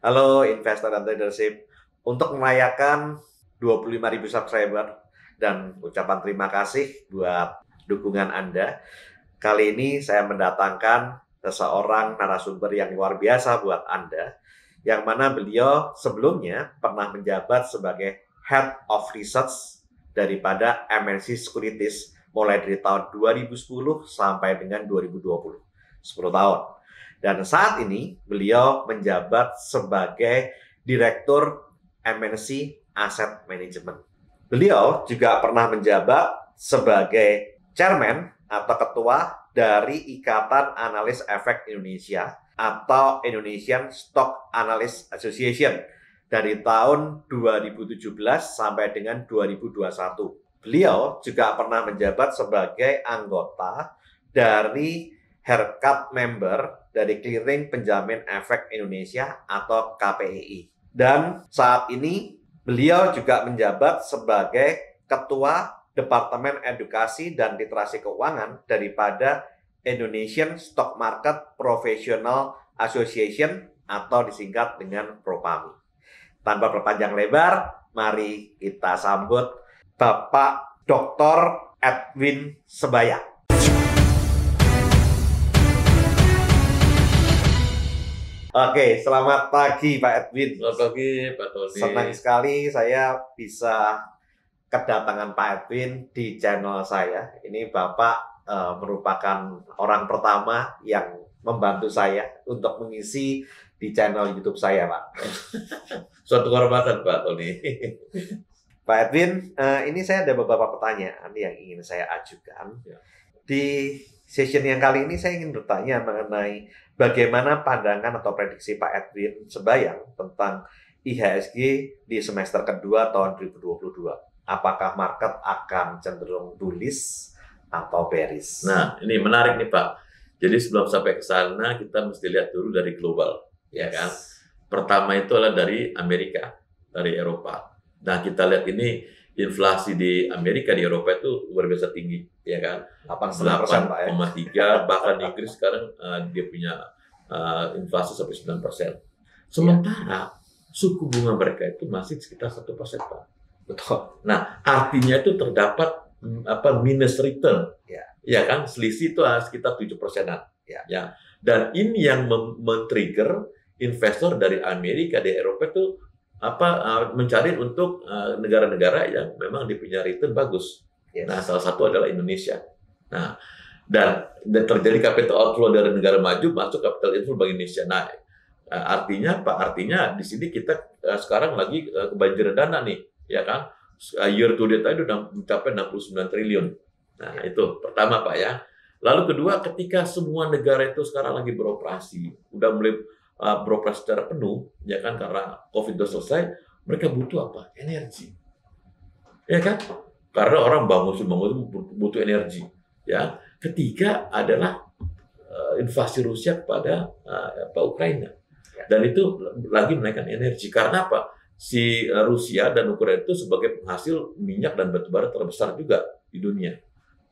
Halo investor dan tradership. Untuk merayakan 25.000 subscriber dan ucapan terima kasih buat dukungan Anda. Kali ini saya mendatangkan seseorang narasumber yang luar biasa buat Anda, yang mana beliau sebelumnya pernah menjabat sebagai Head of Research daripada MNC Securities mulai dari tahun 2010 sampai dengan 2020. 10 tahun. Dan saat ini beliau menjabat sebagai Direktur MNC Asset Management. Beliau juga pernah menjabat sebagai Chairman atau Ketua dari Ikatan Analis Efek Indonesia atau Indonesian Stock Analyst Association dari tahun 2017 sampai dengan 2021. Beliau juga pernah menjabat sebagai anggota dari Haircut Member dari Clearing Penjamin Efek Indonesia atau KPEI. Dan saat ini beliau juga menjabat sebagai Ketua Departemen Edukasi dan Literasi Keuangan daripada Indonesian Stock Market Professional Association atau disingkat dengan PROPAMI. Tanpa berpanjang lebar, mari kita sambut Bapak Dr. Edwin Sebaya. Oke, selamat pagi Pak Edwin. Selamat pagi Pak Tony. Senang sekali saya bisa kedatangan Pak Edwin di channel saya. Ini Bapak merupakan orang pertama yang membantu saya untuk mengisi di channel YouTube saya, Pak. Suatu kehormatan Pak Tony. Pak Edwin, ini saya ada beberapa pertanyaan yang ingin saya ajukan. Ya. Di session yang kali ini saya ingin bertanya mengenai bagaimana pandangan atau prediksi Pak Edwin Sebayang tentang IHSG di semester kedua tahun 2022. Apakah market akan cenderung bullish atau bearish? Nah, ini menarik nih Pak. Jadi sebelum sampai ke sana kita mesti lihat dulu dari global, ya kan? Pertama itu adalah dari Amerika, dari Eropa. Nah, kita lihat ini inflasi di Amerika, di Eropa itu luar biasa tinggi, ya kan? 8,9%, Pak, ya. 8,3, bahkan Inggris sekarang dia punya inflasi sampai 9%. Sementara suku bunga mereka itu masih sekitar 1%, Pak. Betul. Nah, artinya itu terdapat minus return, ya kan? Selisih itu sekitar 7%-an. Ya. Dan ini yang men-trigger investor dari Amerika, dari Eropa itu mencari untuk negara-negara yang memang punya return bagus. Nah, salah satu adalah Indonesia. Nah, dan terjadi capital outflow dari negara maju masuk capital inflow bagi Indonesia. Nah, artinya Pak, artinya di sini kita sekarang lagi kebanjiran dana nih, ya kan? Year to date tadi udah mencapai 69 triliun. Nah, itu pertama Pak ya. Lalu kedua, ketika semua negara itu sekarang lagi beroperasi, udah mulai beroperasi secara penuh, ya kan, karena COVID sudah selesai, mereka butuh apa? Energi, ya kan? Karena orang bangun butuh energi, ya. Ketiga adalah invasi Rusia kepada Ukraina, dan itu lagi menaikkan energi. Karena apa? Si Rusia dan Ukraina itu sebagai penghasil minyak dan batubara terbesar juga di dunia.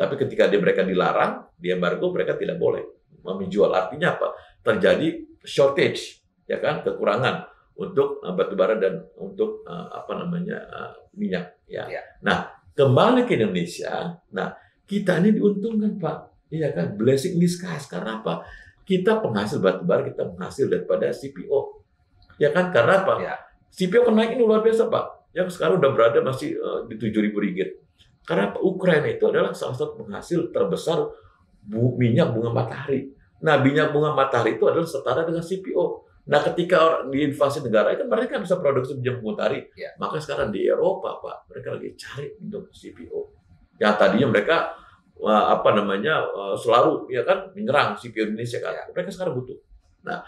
Tapi ketika mereka dilarang, di embargo, mereka tidak boleh menjual. Artinya apa? Terjadi shortage, ya kan, kekurangan untuk batubara dan untuk minyak, ya. Nah, kembali ke Indonesia, nah kita ini diuntungkan Pak, iya kan, blessing in disguise. Karena apa? Kita penghasil batubara, kita penghasil daripada CPO, ya kan? Karena apa? CPO naik ini luar biasa Pak, yang sekarang udah berada masih di 7.000 ringgit. Karena Ukraina itu adalah salah satu penghasil terbesar minyak bunga matahari. Nah, minyak bunga matahari itu adalah setara dengan CPO. Nah, ketika diinvasi negara, kan mereka bisa produksi minyak bunga matahari. Maka sekarang di Eropa, Pak, mereka lagi cari untuk CPO. Yang tadinya mereka selalu ya kan menyerang CPO Indonesia kan. Mereka sekarang butuh. Nah,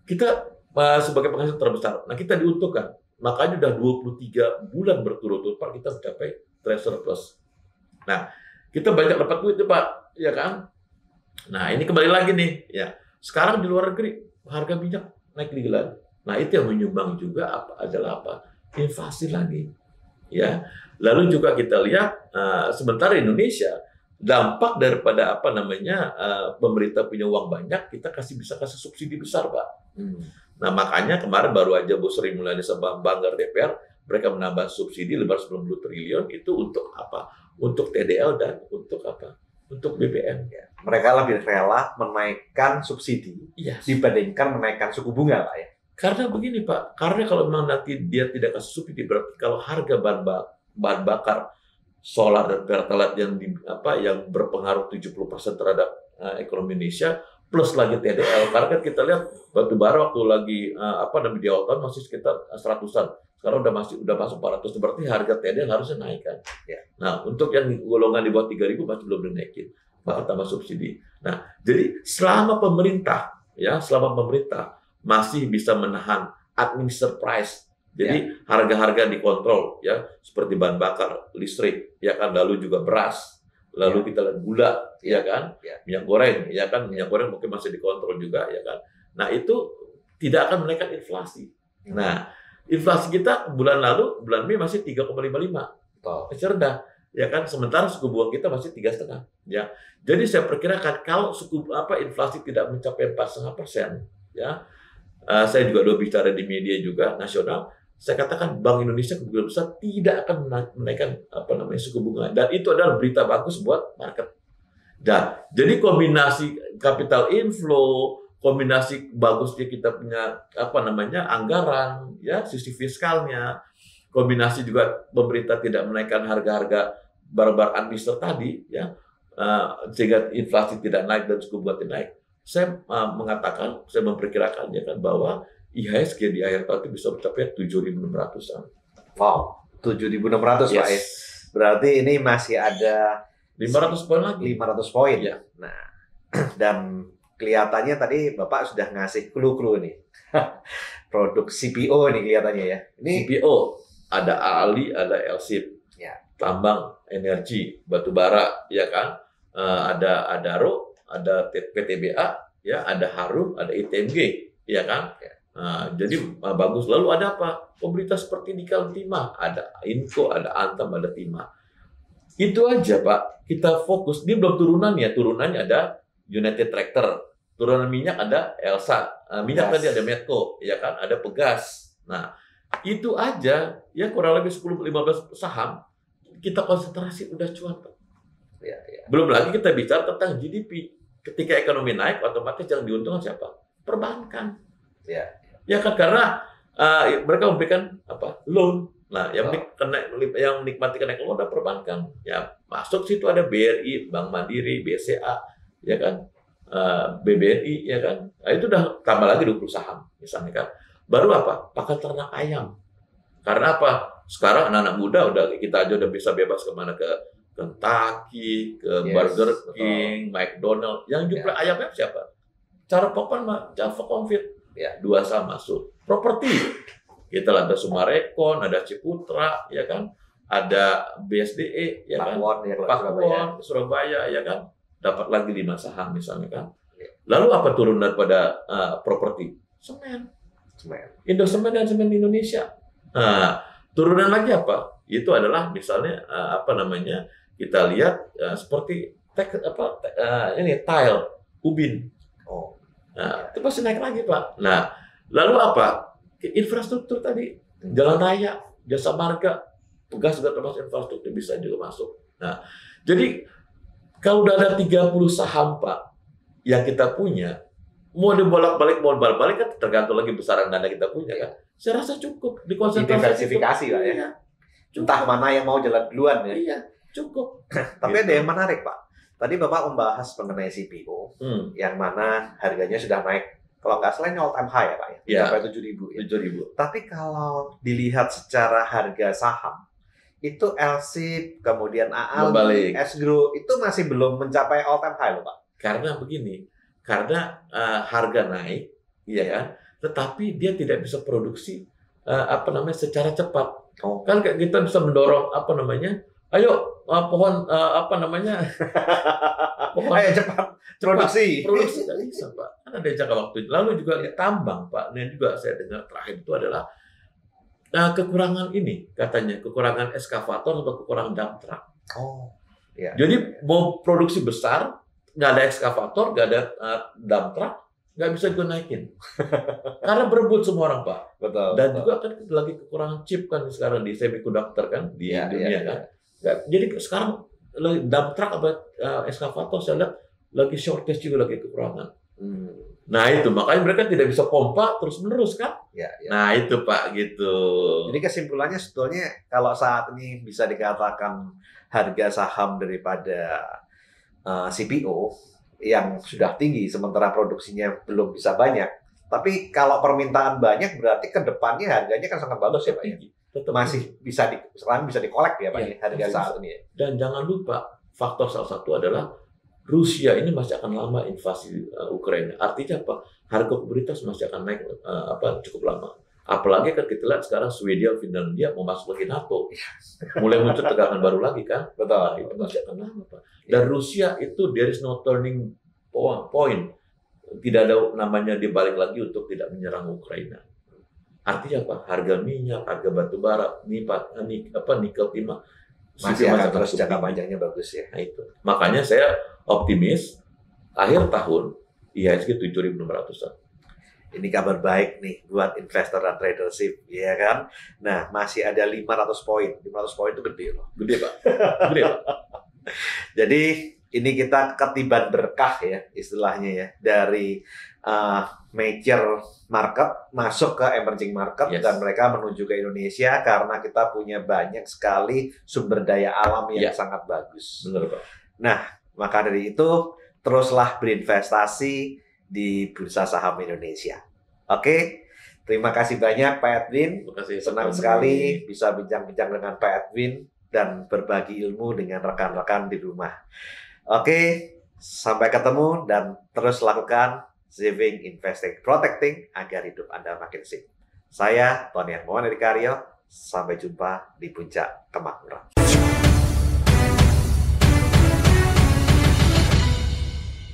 kita sebagai penghasil terbesar, nah kita diuntungkan. Makanya udah 23 bulan berturut-turut Pak kita mencapai trade surplus. Nah, kita banyak dapat duit Pak, ya kan? Nah, ini kembali lagi nih, ya. Sekarang di luar negeri harga minyak naik gila. Nah, itu yang menyumbang juga adalah inflasi lagi, ya. Lalu juga kita lihat sementara Indonesia dampak daripada pemerintah punya uang banyak, kita bisa kasih subsidi besar Pak. Nah, makanya kemarin baru aja Bu Sri Mulyani sama Banggar DPR, mereka menambah subsidi 590 triliun itu untuk apa? Untuk TDL dan untuk apa? Untuk BBM. Ya. Mereka lebih rela menaikkan subsidi dibandingkan menaikkan suku bunga, Pak ya. Karena begini Pak, karena kalau memang nanti dia tidak kasih subsidi, berarti kalau harga bahan bakar solar dan pertalite yang berpengaruh 70% terhadap ekonomi Indonesia, plus lagi TDL, karena kan kita lihat batu bara waktu lagi di awal tahun masih sekitar 100-an, sekarang udah masuk 400, berarti harga TDL harusnya naik kan. Ya. Nah, untuk yang golongan di bawah 3.000 masih belum dinaikin, maka tambah subsidi. Nah, jadi selama pemerintah masih bisa menahan administer price, jadi harga-harga dikontrol ya, seperti bahan bakar, listrik, ya kan, lalu juga beras. Lalu kita lihat gula, ya kan, minyak goreng, ya kan, minyak goreng mungkin masih dikontrol juga, ya kan. Nah itu tidak akan menaikkan inflasi. Nah inflasi kita bulan Mei masih 3,55, masih rendah, ya kan. Sementara suku bunga kita masih 3,5, ya. Jadi saya perkirakan kalau inflasi tidak mencapai 4,5%, ya. Saya juga udah bicara di media juga nasional. Saya katakan Bank Indonesia kemungkinan besar tidak akan menaikkan suku bunga, dan itu adalah berita bagus buat market. Dan jadi kombinasi capital inflow, kombinasi bagusnya kita punya anggaran, ya, sisi fiskalnya, kombinasi juga pemerintah tidak menaikkan harga-harga barang-barang administer tadi, ya, sehingga inflasi tidak naik dan suku bunga tidak naik. Saya memperkirakan ya kan bahwa IHSG di akhir tahun itu bisa mencapai 7.600-an. Wow, 7.600 Pak ya. Berarti ini masih ada 500 poin lagi. 500 poin. Ya. Nah, dan kelihatannya tadi Bapak sudah ngasih clue-clue nih. Produk CPO ini kelihatannya ya. Ini CPO, ada ALI, ada LSIP. Ya. Tambang, energi, batu bara, ya kan? Ada Adaro, ada PTBA, ya, ada Harum, ada ITMG, ya kan? Ya. Jadi bagus. Lalu ada apa? Komoditas seperti nikel timah, ada Inco, ada Antam, ada timah. Itu aja Pak. Kita fokus. Ini belum turunannya. Turunannya ada United Tractor. Turunan minyak ada Elsa. Minyak tadi ada Medco, ya kan? Ada Pegas. Nah, itu aja ya kurang lebih 10-15 saham. Kita konsentrasi udah cuan Pak. Ya. Belum lagi kita bicara tentang GDP. Ketika ekonomi naik, otomatis yang diuntungkan siapa? Perbankan. Ya kan, karena mereka memberikan loan. Nah, yang menikmati kenaikan loan ada perbankan. Ya, masuk situ ada BRI, Bank Mandiri, BCA, ya kan, BBNI, ya kan. Nah, itu udah tambah lagi 20 saham misalnya kan. Baru pakan ternak ayam. Karena sekarang anak-anak muda kita aja udah bisa bebas kemana, ke Kentucky, ke Burger King, McDonald. Yang jumlah ayamnya siapa? Cara Pokpan mah Java Confit. Ya, 2 saham masuk. Properti, kita ada Sumarekon, ada Ciputra, ya kan, ada BSDE, ya kan, Pakuwon, Surabaya, ya kan, dapat lagi 5 saham misalnya kan. Lalu apa turun daripada properti? Semen, Indosemen dan Semen Indonesia. Nah, turunan lagi apa? Itu adalah misalnya kita lihat seperti tile, ubin. Nah, itu pasti naik lagi Pak. Nah, lalu infrastruktur tadi, jalan raya, jasa marga, Pegas juga termasuk infrastruktur, bisa juga masuk. Nah, jadi kalau udah ada 30 saham Pak yang kita punya, mau dibolak-balik kan tergantung lagi besaran dana kita punya kan. Saya rasa cukup dikonsentrasi. Diversifikasi Pak ya. Iya, entah mana yang mau jalan duluan ya. Iya, cukup. Tapi ada yang menarik Pak. Tadi Bapak membahas mengenai CPO, yang mana harganya sudah naik, kalau nggak salah ini all time high ya Pak ya, sampai 7.000 ya. 7.000. Tapi kalau dilihat secara harga saham, itu LSIP, kemudian ALI, Esgro, itu masih belum mencapai all time high loh Pak. Karena begini, harga naik, ya kan, tetapi dia tidak bisa produksi secara cepat. Kan kita bisa mendorong ayo pohon pohon ayo cepat produksi nggak bisa Pak, kan ada jangka waktu. Lalu juga tambang Pak, dan juga saya dengar terakhir itu adalah kekurangan kekurangan eskavator atau kekurangan dump truck. Jadi mau produksi besar nggak ada eskavator, nggak ada dump truck, nggak bisa gue naikin. Karena berebut semua orang, Pak. Betul. Dan juga kan lagi kekurangan chip kan sekarang di semiconductor kan di dunia kan. Jadi sekarang dump truck apa eskavator saya lihat lagi shortage juga, lagi kekurangan. Nah itu makanya mereka tidak bisa pompa terus menerus kan. Nah itu Pak gitu. Jadi kesimpulannya sebetulnya kalau saat ini bisa dikatakan harga saham daripada CPO yang sudah tinggi sementara produksinya belum bisa banyak. Tapi kalau permintaan banyak berarti ke depannya harganya kan sangat bagus ya Pak ya. Masih bisa sekarang bisa dikolek ya Pak harga saat ini. Dan jangan lupa faktor salah satu adalah Rusia ini masih akan lama invasi Ukraina. Artinya apa? Harga komoditas masih akan naik cukup lama. Apalagi kan kita lihat sekarang Swedia, Finlandia mau masuk lagi NATO. Mulai muncul tegangan baru lagi kan? Betul. Itu masih akan lama Pak. Dan Rusia itu there is no turning point. Tidak ada namanya dibalik lagi untuk tidak menyerang Ukraina. Artinya apa? Harga minyak, harga batu bara, nikel timah masih akan terus jangka panjangnya bagus ya. Nah itu. Makanya saya optimis akhir tahun IHSG 7.600-an. Ini kabar baik nih buat investor dan tradership, ya kan? Nah, masih ada 500 poin. 500 poin itu gede loh. Gede, Pak. Gede, Pak. Jadi, ini kita ketiban berkah ya, istilahnya ya. Dari major market masuk ke emerging market, dan mereka menuju ke Indonesia karena kita punya banyak sekali sumber daya alam yang sangat bagus. Benar, Pak. Nah, maka dari itu teruslah berinvestasi di Bursa Saham Indonesia. Oke, terima kasih banyak Pak Edwin. Senang sekali bisa bincang-bincang dengan Pak Edwin dan berbagi ilmu dengan rekan-rekan di rumah. Oke, sampai ketemu dan terus lakukan saving, investing, protecting agar hidup Anda makin sip. Saya Tony Hermawan dari Karyo. Sampai jumpa di Puncak Kemakmuran.